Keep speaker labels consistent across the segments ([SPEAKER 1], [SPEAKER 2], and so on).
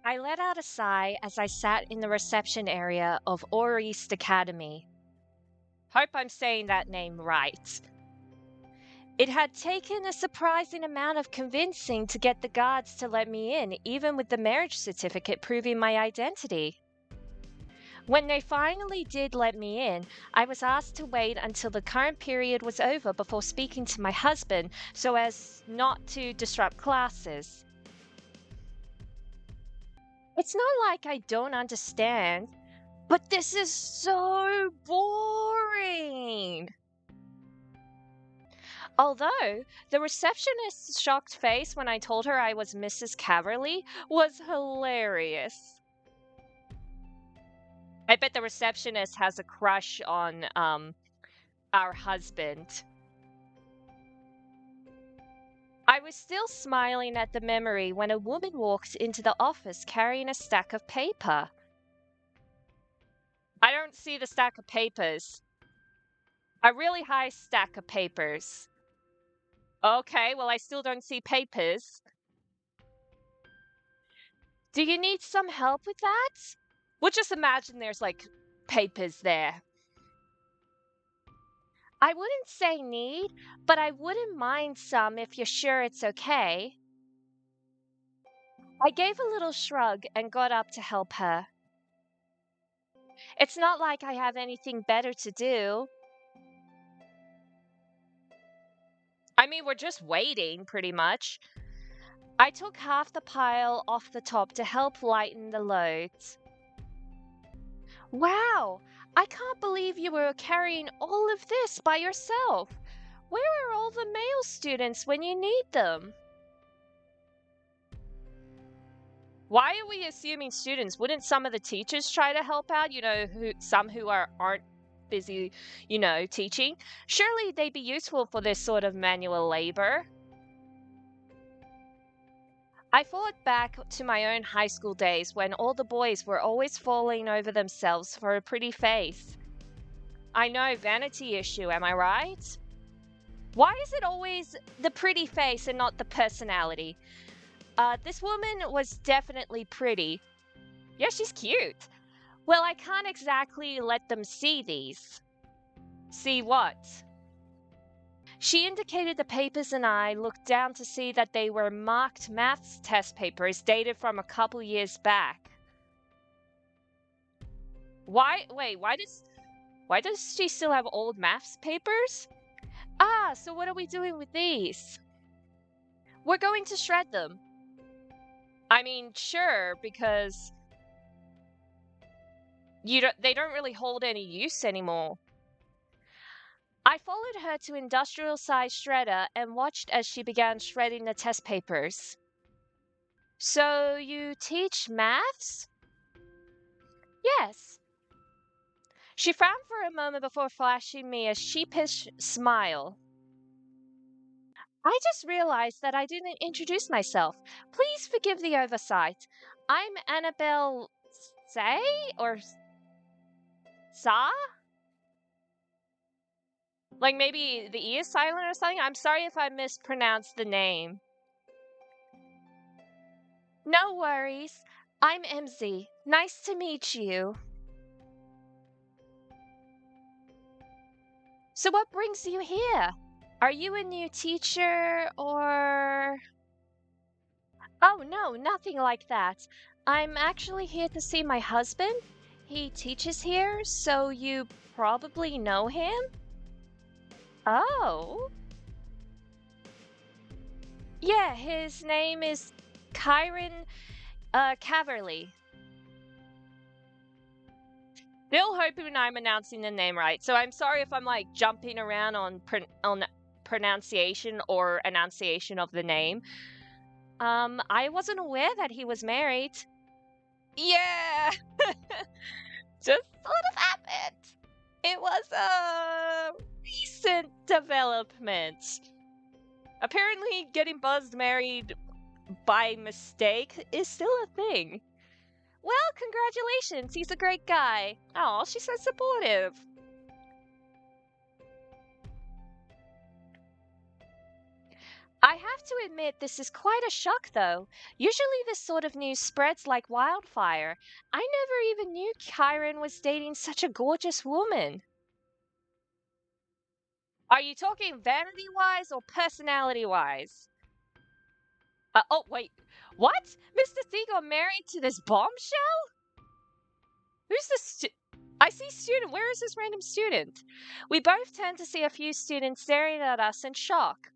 [SPEAKER 1] I let out a sigh as I sat in the reception area of Orist Academy. Hope I'm saying that name right. It had taken a surprising amount of convincing to get the guards to let me in, even with the marriage certificate proving my identity. When they finally did let me in, I was asked to wait until the current period was over before speaking to my husband so as not to disrupt classes. It's not like I don't understand, but this is so boring. Although the receptionist's shocked face when I told her I was Mrs. Caverly was hilarious. I bet the receptionist has a crush on our husband. I was still smiling at the memory when a woman walked into the office carrying a stack of paper. I don't see the stack of papers. A really high stack of papers. Okay, well, I still don't see papers. Do you need some help with that? We'll just imagine there's like papers there. I wouldn't say need, but I wouldn't mind some if you're sure it's okay. I gave a little shrug and got up to help her. It's not like I have anything better to do. I mean, we're just waiting, pretty much. I took half the pile off the top to help lighten the loads. Wow! I can't believe you were carrying all of this by yourself. Where are all the male students when you need them? Why are we assuming students? Wouldn't some of the teachers try to help out? Some who aren't busy, teaching. Surely they'd be useful for this sort of manual labor. I thought back to my own high school days when all the boys were always falling over themselves for a pretty face. I know, vanity issue, am I right? Why is it always the pretty face and not the personality? This woman was definitely pretty. Yeah, she's cute. Well, I can't exactly let them see these. See what? She indicated the papers and I looked down to see that they were marked maths test papers dated from a couple years back. Why does she still have old maths papers? Ah, so what are we doing with these? We're going to shred them. I mean, sure, because they don't really hold any use anymore. I followed her to industrial-sized shredder and watched as she began shredding the test papers. So you teach maths? Yes. She frowned for a moment before flashing me a sheepish smile. I just realized that I didn't introduce myself. Please forgive the oversight. I'm Annabelle Say or Sa? Like maybe the E is silent or something? I'm sorry if I mispronounced the name. No worries. I'm MZ. Nice to meet you. So what brings you here? Are you a new teacher or... Oh no, nothing like that. I'm actually here to see my husband. He teaches here, so you probably know him? Oh. Yeah, his name is Kiron, Caverly. Still hoping I'm announcing the name right, so I'm sorry if I'm like jumping around on pronunciation or enunciation of the name. I wasn't aware that he was married. Yeah! Just sort of happened. It was a recent development. Apparently, getting buzzed married by mistake is still a thing. Well, congratulations, he's a great guy. Oh, she's so supportive. I have to admit, this is quite a shock, though. Usually, this sort of news spreads like wildfire. I never even knew Kiron was dating such a gorgeous woman. Are you talking vanity wise or personality wise? Oh, wait. What? Mr. C got married to this bombshell? Who's the I see student. Where is this random student? We both tend to see a few students staring at us in shock.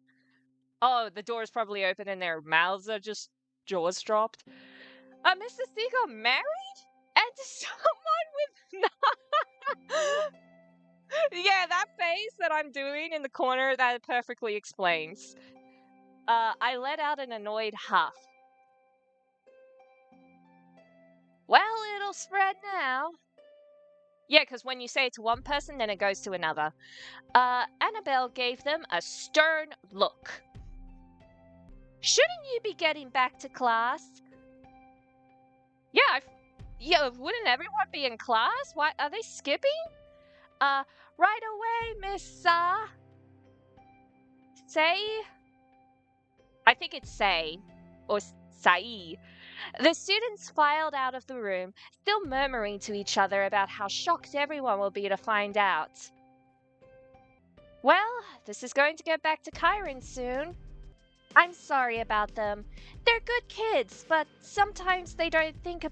[SPEAKER 1] Oh, the door's probably open and their mouths are just jaws dropped. Mr. C got married? And to someone with yeah, that face that I'm doing in the corner, that perfectly explains. I let out an annoyed huff. Well, it'll spread now. Yeah, because when you say it to one person, then it goes to another. Annabelle gave them a stern look. Shouldn't you be getting back to class? Yeah, wouldn't everyone be in class? Why are they skipping? Right away, Miss Say? I think it's Say. Or Sai. The students filed out of the room, still murmuring to each other about how shocked everyone will be to find out. Well, this is going to get back to Kiron soon. I'm sorry about them. They're good kids, but sometimes they don't think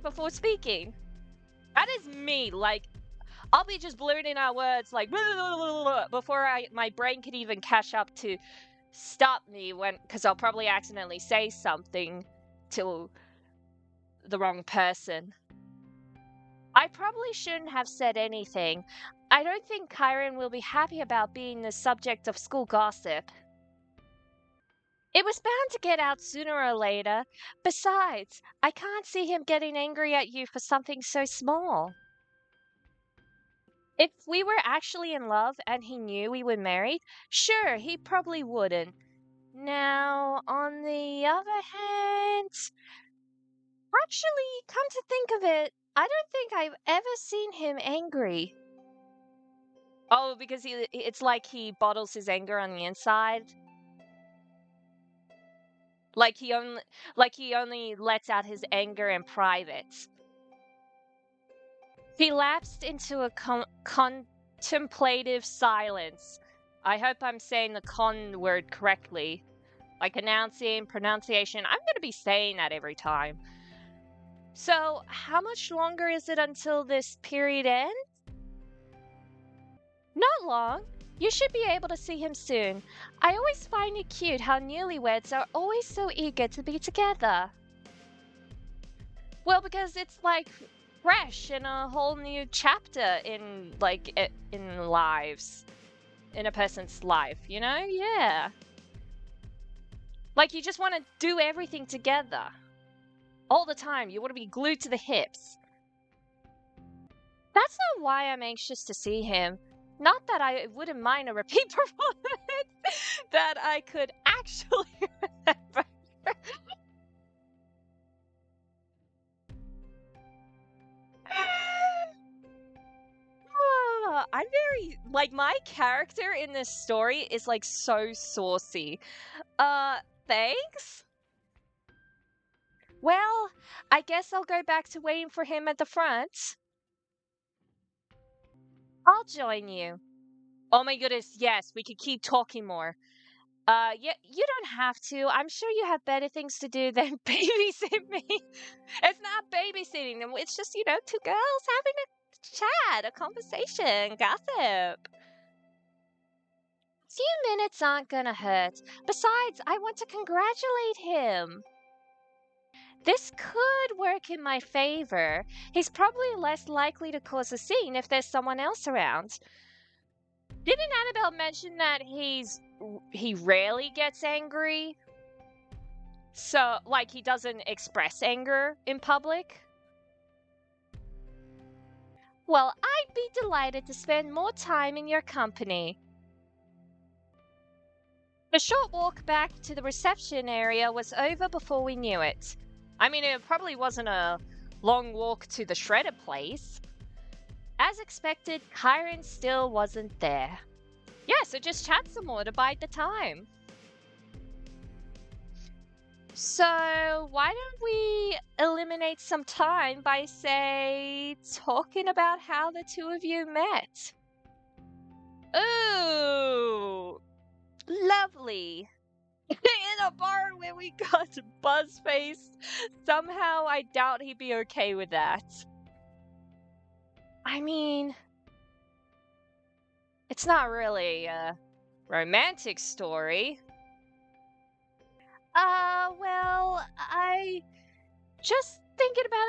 [SPEAKER 1] before speaking. That is me. Like, I'll be just blurting out words like before my brain can even catch up to stop me because I'll probably accidentally say something to the wrong person. I probably shouldn't have said anything. I don't think Kiron will be happy about being the subject of school gossip. It was bound to get out sooner or later. Besides, I can't see him getting angry at you for something so small. If we were actually in love and he knew we were married, sure, he probably wouldn't. Now, on the other hand, actually, come to think of it, I don't think I've ever seen him angry. Oh, because it's like he bottles his anger on the inside. Like he only lets out his anger in private. He lapsed into a contemplative silence. I hope I'm saying the con word correctly. Like pronunciation. I'm going to be saying that every time. So, how much longer is it until this period ends? Not long. You should be able to see him soon. I always find it cute how newlyweds are always so eager to be together. Well, because it's like fresh and a whole new chapter in lives. In a person's life, you know? Yeah. Like you just want to do everything together. All the time. You want to be glued to the hips. That's not why I'm anxious to see him. Not that I wouldn't mind a repeat performance that I could actually remember. I'm very, my character in this story is, so saucy. Thanks? Well, I guess I'll go back to waiting for him at the front. I'll join you. Oh my goodness, yes, we could keep talking more. Yeah, you don't have to. I'm sure you have better things to do than babysit me. It's not babysitting them. It's just, two girls having a chat, a conversation, gossip. A few minutes aren't gonna hurt. Besides, I want to congratulate him. This could work in my favor. He's probably less likely to cause a scene if there's someone else around. Didn't Annabelle mention that he rarely gets angry? So, he doesn't express anger in public? Well, I'd be delighted to spend more time in your company. The short walk back to the reception area was over before we knew it. I mean, it probably wasn't a long walk to the shredder place. As expected, Kiron still wasn't there. Yeah, so just chat some more to bide the time. So, why don't we eliminate some time by, say, talking about how the two of you met? Ooh, lovely. In a bar where we got buzz-faced. Somehow I doubt he'd be okay with that. I mean, it's not really a romantic story. Well, I just thinking about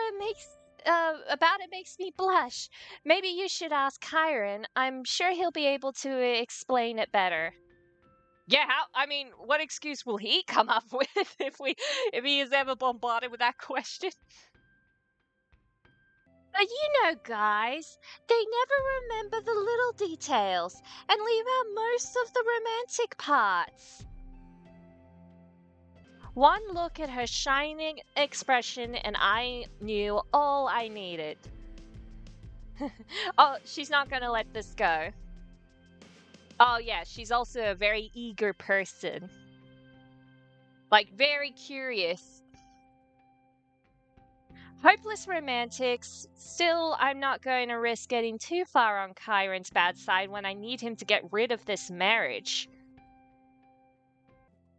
[SPEAKER 1] it makes me blush. Maybe you should ask Kiron. I'm sure he'll be able to explain it better. Yeah, I mean, what excuse will he come up with if he is ever bombarded with that question? But guys, they never remember the little details and leave out most of the romantic parts. One look at her shining expression and I knew all I needed. Oh, she's not gonna let this go. Oh yeah, she's also a very eager person. Like, very curious. Hopeless romantics. Still, I'm not going to risk getting too far on Chiron's bad side when I need him to get rid of this marriage.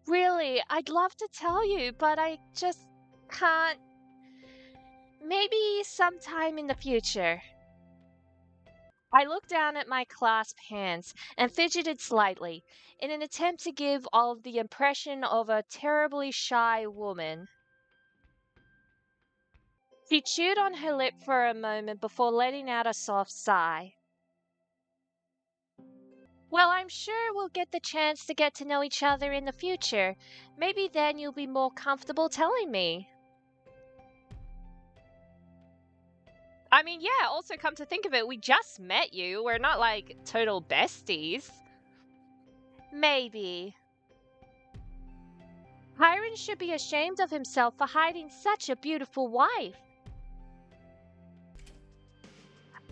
[SPEAKER 1] Really, I'd love to tell you, but I just can't. Maybe sometime in the future. I looked down at my clasped hands and fidgeted slightly, in an attempt to give off the impression of a terribly shy woman. She chewed on her lip for a moment before letting out a soft sigh. Well, I'm sure we'll get the chance to get to know each other in the future. Maybe then you'll be more comfortable telling me. I mean, yeah, also come to think of it, we just met you. We're not like total besties. Maybe. Hiron should be ashamed of himself for hiding such a beautiful wife.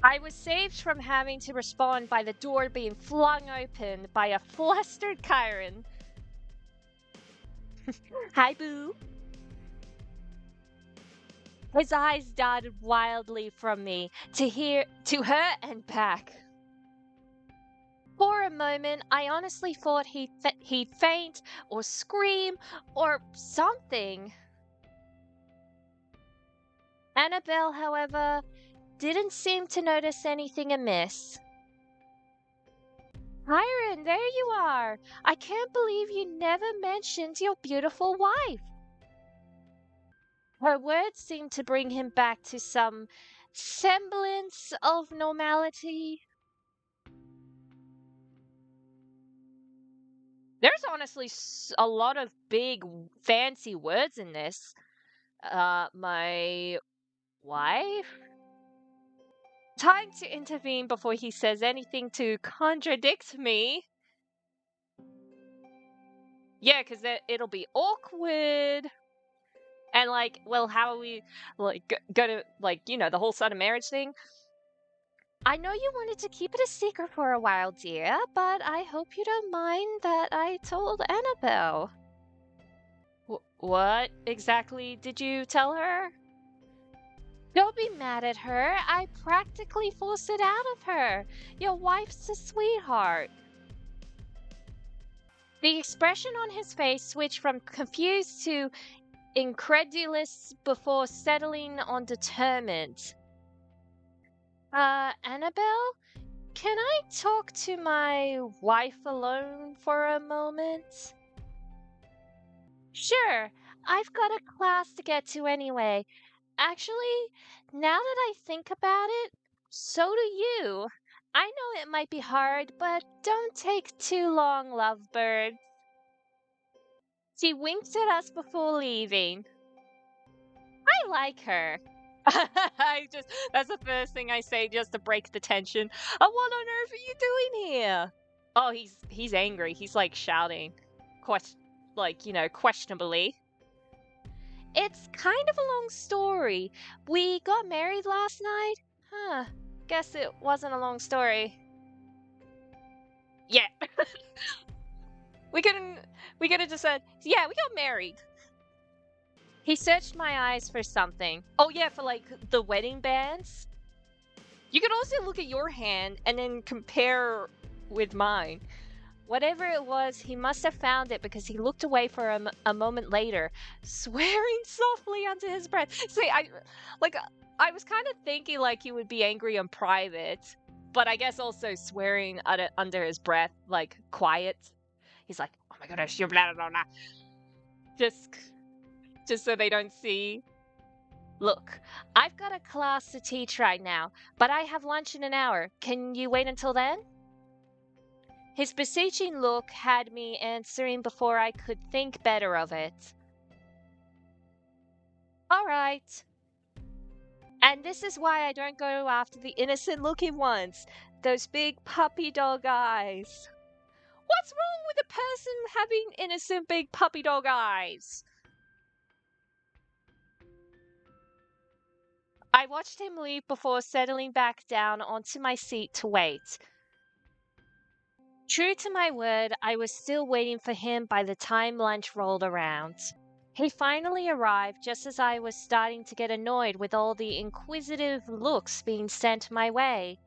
[SPEAKER 1] I was saved from having to respond by the door being flung open by a flustered Chiron. Hi, boo. His eyes darted wildly from me to her and back. For a moment, I honestly thought he'd faint or scream or something. Annabelle, however, didn't seem to notice anything amiss. Hiron, there you are. I can't believe you never mentioned your beautiful wife. Her words seemed to bring him back to some semblance of normality. There's honestly a lot of big, fancy words in this. My wife? Time to intervene before he says anything to contradict me. Yeah, because it'll be awkward. And, like, well, how are we, like, gonna, like, the whole sudden marriage thing? I know you wanted to keep it a secret for a while, dear, but I hope you don't mind that I told Annabelle. What exactly did you tell her? Don't be mad at her. I practically forced it out of her. Your wife's a sweetheart. The expression on his face switched from confused to incredulous before settling on determined. Annabelle? Can I talk to my wife alone for a moment? Sure, I've got a class to get to anyway. Actually, now that I think about it, so do you. I know it might be hard, but don't take too long, lovebird. She winked at us before leaving. I like her. That's the first thing I say just to break the tension. Oh, what on earth are you doing here? Oh, he's angry. He's like shouting. Questionably. It's kind of a long story. We got married last night. Huh. Guess it wasn't a long story. Yeah. we could have just said, yeah, we got married. He searched my eyes for something. Oh yeah, for like the wedding bands. You can also look at your hand and then compare with mine. Whatever it was, he must have found it because he looked away for a moment later, swearing softly under his breath. See, like I was kind of thinking like he would be angry in private, but I guess also swearing under his breath, like quiet. He's like, "Oh my goodness, you're blah blah blah," just just so they don't see. Look, I've got a class to teach right now, but I have lunch in an hour. Can you wait until then? His beseeching look had me answering before I could think better of it. All right. And this is why I don't go after the innocent looking ones. Those big puppy dog eyes. What's wrong with a person having innocent big puppy dog eyes? I watched him leave before settling back down onto my seat to wait. True to my word, I was still waiting for him by the time lunch rolled around. He finally arrived just as I was starting to get annoyed with all the inquisitive looks being sent my way.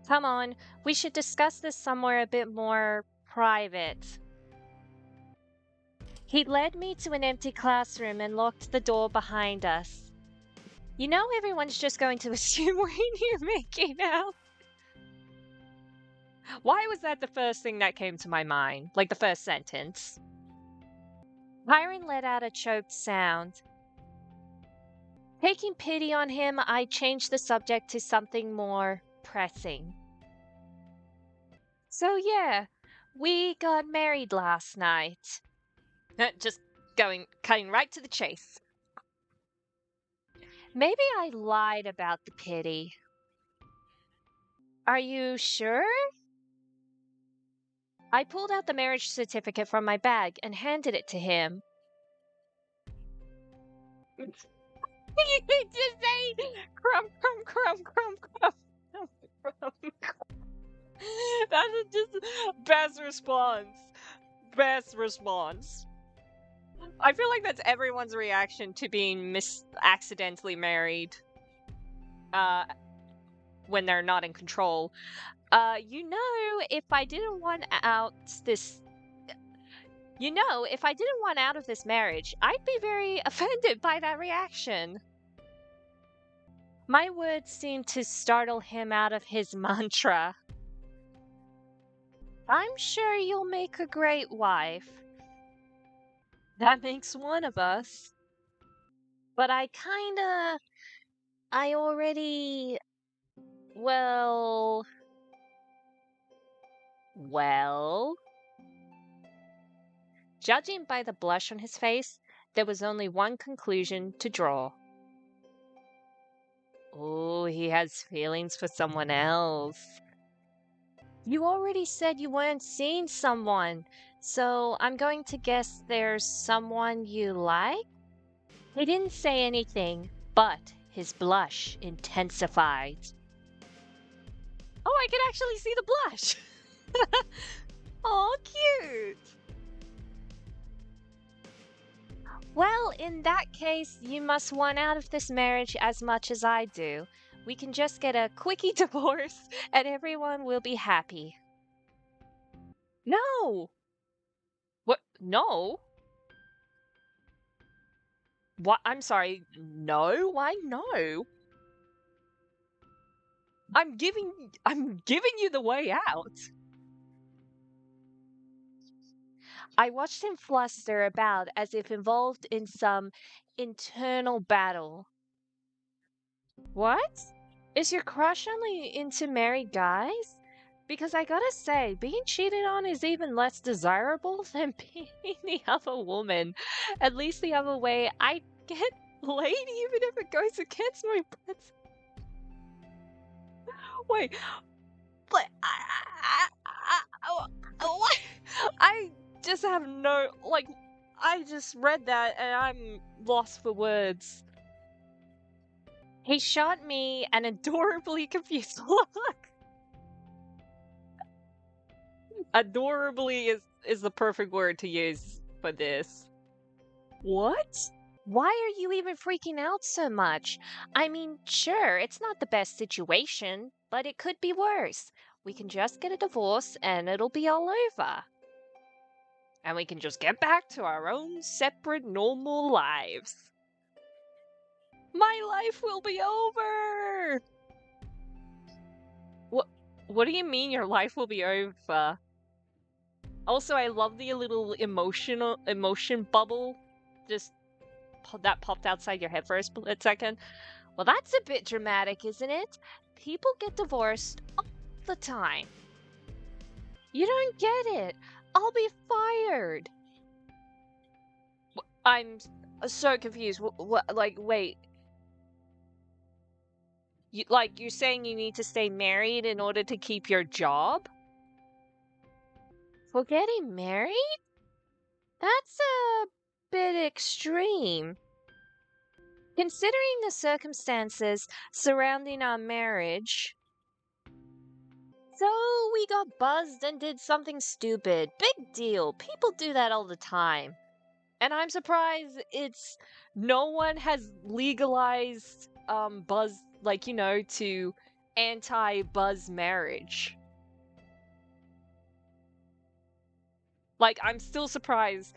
[SPEAKER 1] Come on, we should discuss this somewhere a bit more private. He led me to an empty classroom and locked the door behind us. You know everyone's just going to assume we're in here making out. Why was that the first thing that came to my mind? Like the first sentence. Hiron let out a choked sound. Taking pity on him, I changed the subject to something more pressing. So yeah, we got married last night. Just cutting right to the chase. Maybe I lied about the pity. Are you sure? I pulled out the marriage certificate from my bag and handed it to him. You need to say crumb, crumb, crumb, crumb, crumb, crumb, crumb. That's just best response. Best response. I feel like that's everyone's reaction to being accidentally married. When they're not in control. If I didn't want out this if I didn't want out of this marriage, I'd be very offended by that reaction. My words seemed to startle him out of his mantra. I'm sure you'll make a great wife. That makes one of us. But I already, well... Well... Judging by the blush on his face, there was only one conclusion to draw. Oh, he has feelings for someone else. You already said you weren't seeing someone, so I'm going to guess there's someone you like? He didn't say anything, but his blush intensified. Oh, I can actually see the blush! Oh, cute! Well, in that case, you must want out of this marriage as much as I do. We can just get a quickie divorce and everyone will be happy. No! What? No? What? I'm sorry. No? Why no? I'm giving you the way out. I watched him fluster about as if involved in some internal battle. What? Is your crush only into married guys? Because I gotta say, being cheated on is even less desirable than being the other woman. At least the other way, I get laid even if it goes against my principles. Wait, but what? I just have no, like, I just read that and I'm lost for words. He shot me an adorably confused look. Adorably is the perfect word to use for this. What? Why are you even freaking out so much? I mean, sure, it's not the best situation, but it could be worse. We can just get a divorce and it'll be all over. And we can just get back to our own separate normal lives. My life will be over! What do you mean your life will be over? Also, I love the little emotion bubble just that popped outside your head for a split second. Well, that's a bit dramatic, isn't it? People get divorced all the time. You don't get it. I'll be fired. I'm so confused. What like, wait. You're saying you need to stay married in order to keep your job? For getting married? That's a bit extreme. Considering the circumstances surrounding our marriage. So we got buzzed and did something stupid. Big deal. People do that all the time. And I'm surprised no one has legalized buzz, to anti-buzz marriage. Like, I'm still surprised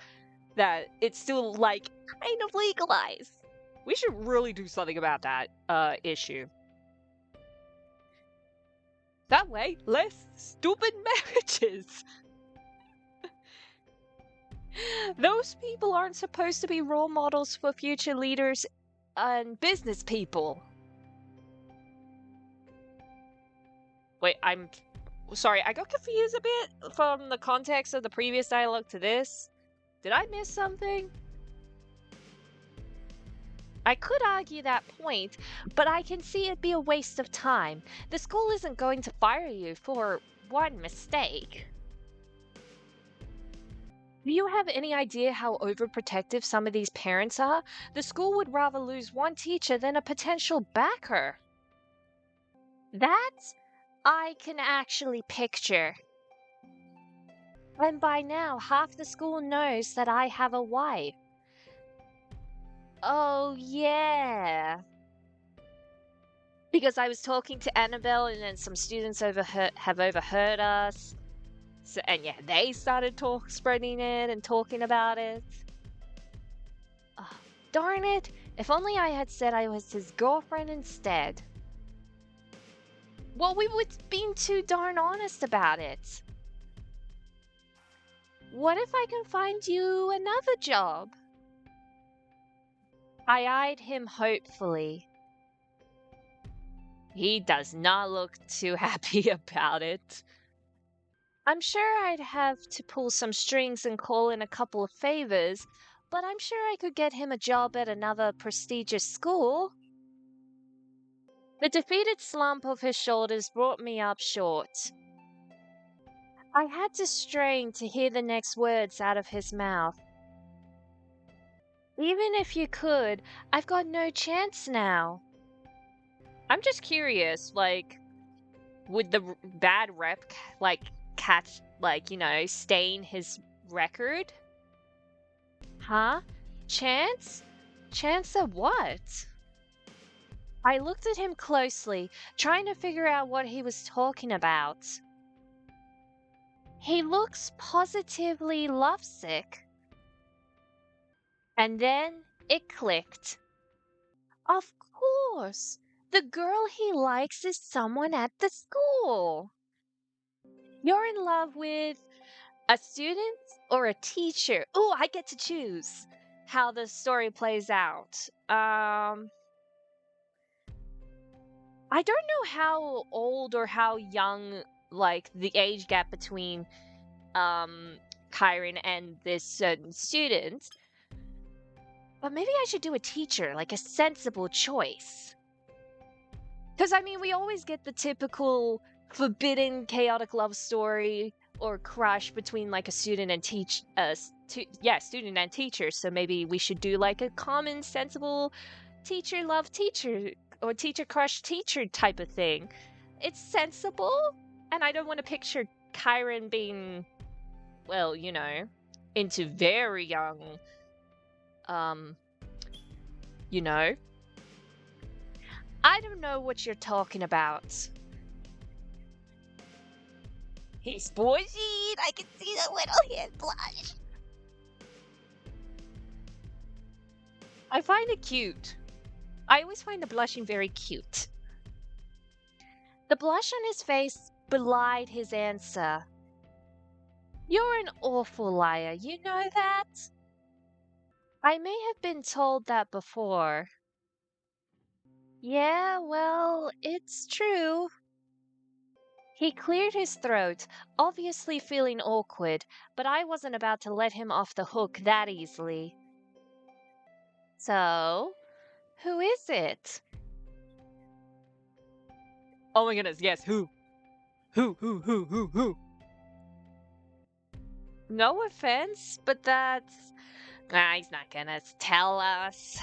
[SPEAKER 1] that it's still kind of legalized. We should really do something about that issue. That way, less stupid marriages. Those people aren't supposed to be role models for future leaders and business people. Wait, I'm sorry, I got confused a bit from the context of the previous dialogue to this. Did I miss something? I could argue that point, but I can see it be a waste of time. The school isn't going to fire you for one mistake. Do you have any idea how overprotective some of these parents are? The school would rather lose one teacher than a potential backer. That I can actually picture. And by now, half the school knows that I have a wife. Oh, yeah. Because I was talking to Annabelle and then some students have overheard us. So, and yeah, they started spreading it and talking about it. Oh, darn it. If only I had said I was his girlfriend instead. Well, we would been too darn honest about it. What if I can find you another job? I eyed him hopefully. He does not look too happy about it. I'm sure I'd have to pull some strings and call in a couple of favors, but I'm sure I could get him a job at another prestigious school. The defeated slump of his shoulders brought me up short. I had to strain to hear the next words out of his mouth. Even if you could, I've got no chance now. I'm just curious, would the bad rep, catch, stain his record? Huh? Chance? Chance of what? I looked at him closely, trying to figure out what he was talking about. He looks positively lovesick. And then it clicked. Of course! The girl he likes is someone at the school. You're in love with a student or a teacher? Ooh, I get to choose how the story plays out. I don't know how old or how young, the age gap between Kiron and this certain student. But maybe I should do a teacher, a sensible choice. Because, we always get the typical forbidden, chaotic love story or crush between, a student and student and teacher. So maybe we should do, a common, sensible teacher love teacher or teacher crush teacher type of thing. It's sensible, and I don't want to picture Kiron being, into very young um, you know. I don't know what you're talking about. He's blushing. I can see the little hand blush. I find it cute. I always find the blushing very cute. The blush on his face belied his answer. You're an awful liar, you know that? I may have been told that before. Yeah, well, it's true. He cleared his throat, obviously feeling awkward, but I wasn't about to let him off the hook that easily. So, who is it? Oh my goodness, yes, who? Who? No offense, but that's... he's not gonna tell us.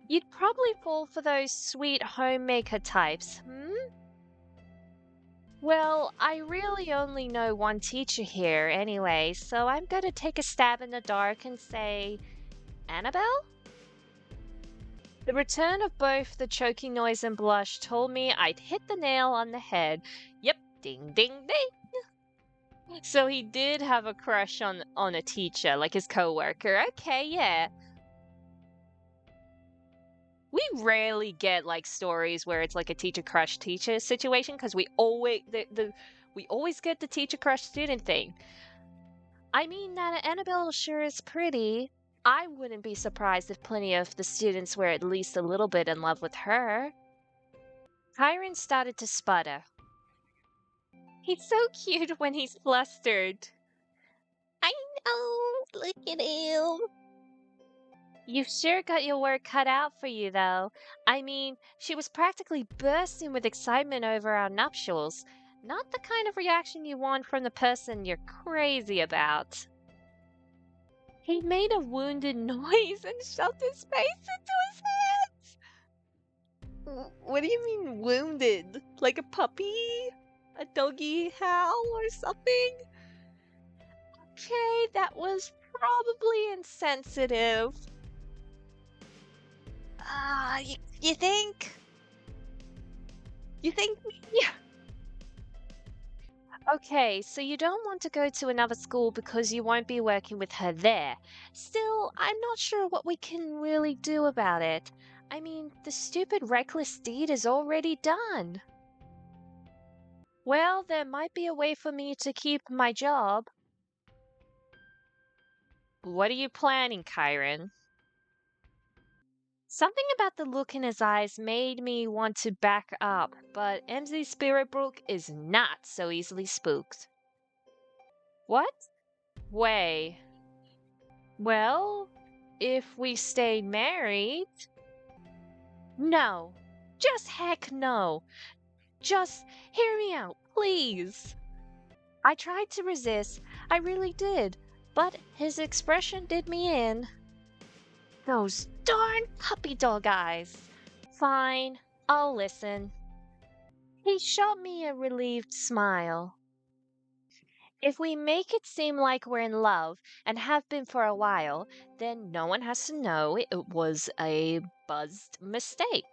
[SPEAKER 1] You'd probably fall for those sweet homemaker types, hmm? Well, I really only know one teacher here anyway, so I'm gonna take a stab in the dark and say... Annabelle? The return of both the choking noise and blush told me I'd hit the nail on the head. Yep, ding ding ding. So he did have a crush on a teacher, like his coworker. Okay, yeah. We rarely get like stories where it's like a teacher crush teacher situation because we always we always get the teacher crush student thing. I mean that Annabelle sure is pretty. I wouldn't be surprised if plenty of the students were at least a little bit in love with her. Kiron started to sputter. He's so cute when he's flustered. I know, look at him. You've sure got your work cut out for you, though. I mean, she was practically bursting with excitement over our nuptials. Not the kind of reaction you want from the person you're crazy about. He made a wounded noise and shoved his face into his hands. What do you mean wounded? Like a puppy? A doggy howl or something? Okay, that was probably insensitive. You think? You think me? Okay, so you don't want to go to another school because you won't be working with her there. Still, I'm not sure what we can really do about it. I mean, the stupid reckless deed is already done. Well, there might be a way for me to keep my job. What are you planning, Kiron? Something about the look in his eyes made me want to back up, but MZ Spiritbrook is not so easily spooked. What? Way. Well, if we stayed married... No. Just heck no. Just hear me out, please. I tried to resist, I really did, but his expression did me in. Those darn puppy dog eyes. Fine, I'll listen. He shot me a relieved smile. If we make it seem like we're in love and have been for a while, then no one has to know it was a buzzed mistake.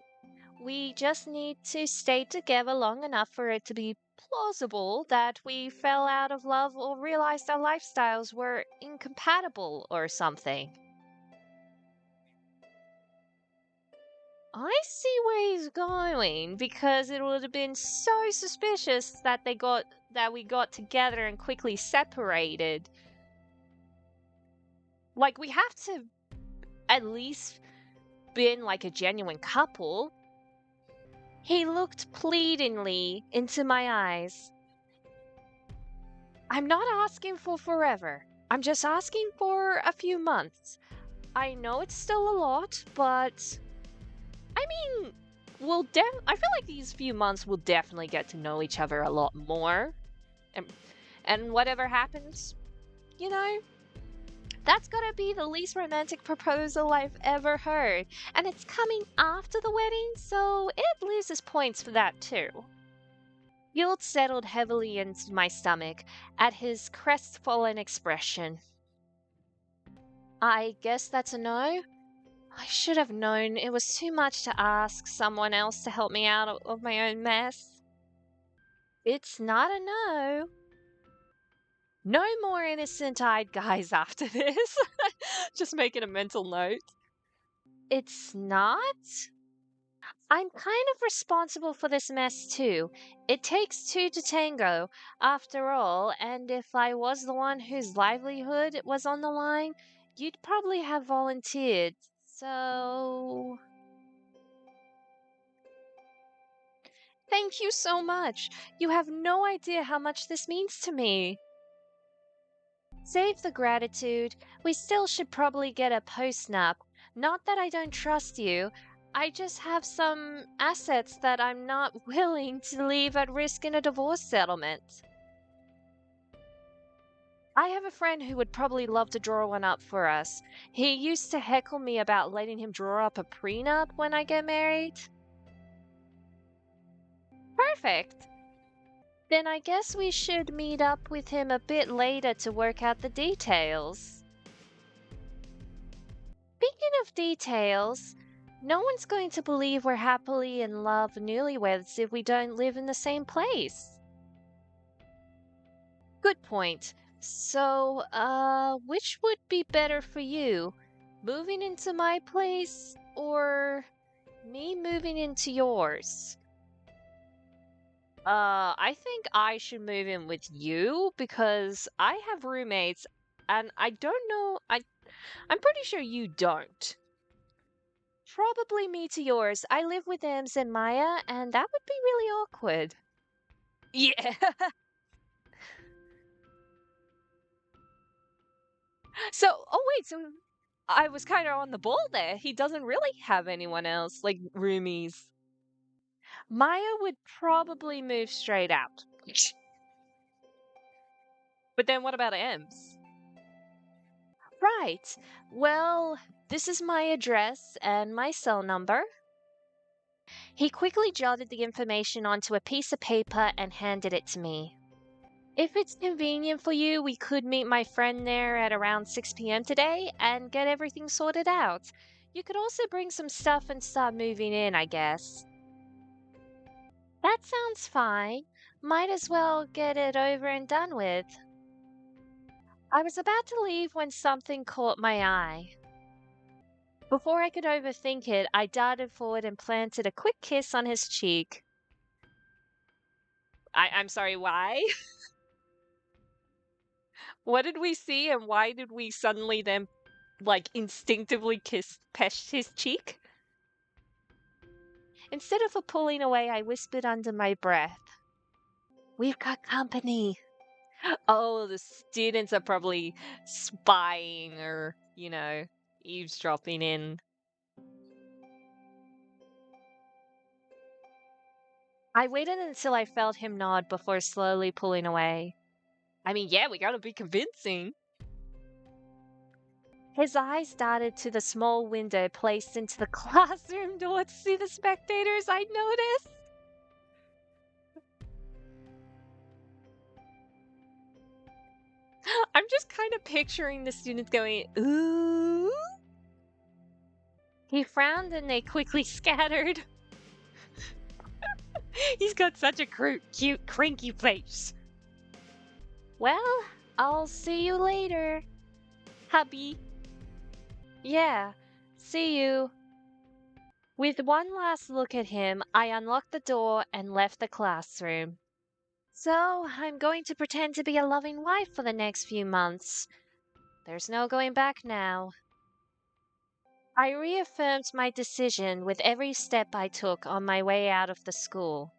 [SPEAKER 1] We just need to stay together long enough for it to be plausible that we fell out of love or realized our lifestyles were incompatible or something. I see where he's going because it would have been so suspicious that we got together and quickly separated. Like, we have to at least been like a genuine couple. He looked pleadingly into my eyes. I'm not asking for forever. I'm just asking for a few months. I know it's still a lot, but I mean, I feel like these few months we'll definitely get to know each other a lot more. And whatever happens, you know, that's gotta be the least romantic proposal I've ever heard. And it's coming after the wedding, so it loses points for that too. Guilt settled heavily into my stomach at his crestfallen expression. I guess that's a no. I should have known it was too much to ask someone else to help me out of my own mess. It's not a no. No more innocent-eyed guys after this. Just making a mental note. It's not? I'm kind of responsible for this mess too. It takes two to tango, after all, and if I was the one whose livelihood was on the line, you'd probably have volunteered. So. Thank you so much. You have no idea how much this means to me. Save the gratitude. We still should probably get a post-nap. Not that I don't trust you. I just have some assets that I'm not willing to leave at risk in a divorce settlement. I have a friend who would probably love to draw one up for us. He used to heckle me about letting him draw up a prenup when I get married. Perfect. Then I guess we should meet up with him a bit later to work out the details. Speaking of details, no one's going to believe we're happily in love newlyweds if we don't live in the same place. Good point. So, which would be better for you? Moving into my place or me moving into yours? I think I should move in with you because I have roommates and I don't know, I'm pretty sure you don't. Probably me to yours. I live with Ems and Maya and that would be really awkward. Yeah. So I was kind of on the ball there. He doesn't really have anyone else, like roomies. Maya would probably move straight out. But then what about Ems? Right. Well, this is my address and my cell number. He quickly jotted the information onto a piece of paper and handed it to me. If it's convenient for you, we could meet my friend there at around 6 p.m. today and get everything sorted out. You could also bring some stuff and start moving in, I guess. That sounds fine. Might as well get it over and done with. I was about to leave when something caught my eye. Before I could overthink it, I darted forward and planted a quick kiss on his cheek. I'm sorry, why? What did we see and why did we suddenly then, like, instinctively pesh his cheek? Instead of pulling away, I whispered under my breath, "We've got company." Oh, the students are probably spying or, eavesdropping in. I waited until I felt him nod before slowly pulling away. I mean, yeah, we gotta be convincing. His eyes darted to the small window placed into the classroom door to see the spectators I'd noticed. I'm just kind of picturing the students going, ooh. He frowned and they quickly scattered. He's got such a cute, cranky face. Well, I'll see you later, hubby. Yeah, see you. With one last look at him, I unlocked the door and left the classroom. So, I'm going to pretend to be a loving wife for the next few months. There's no going back now. I reaffirmed my decision with every step I took on my way out of the school.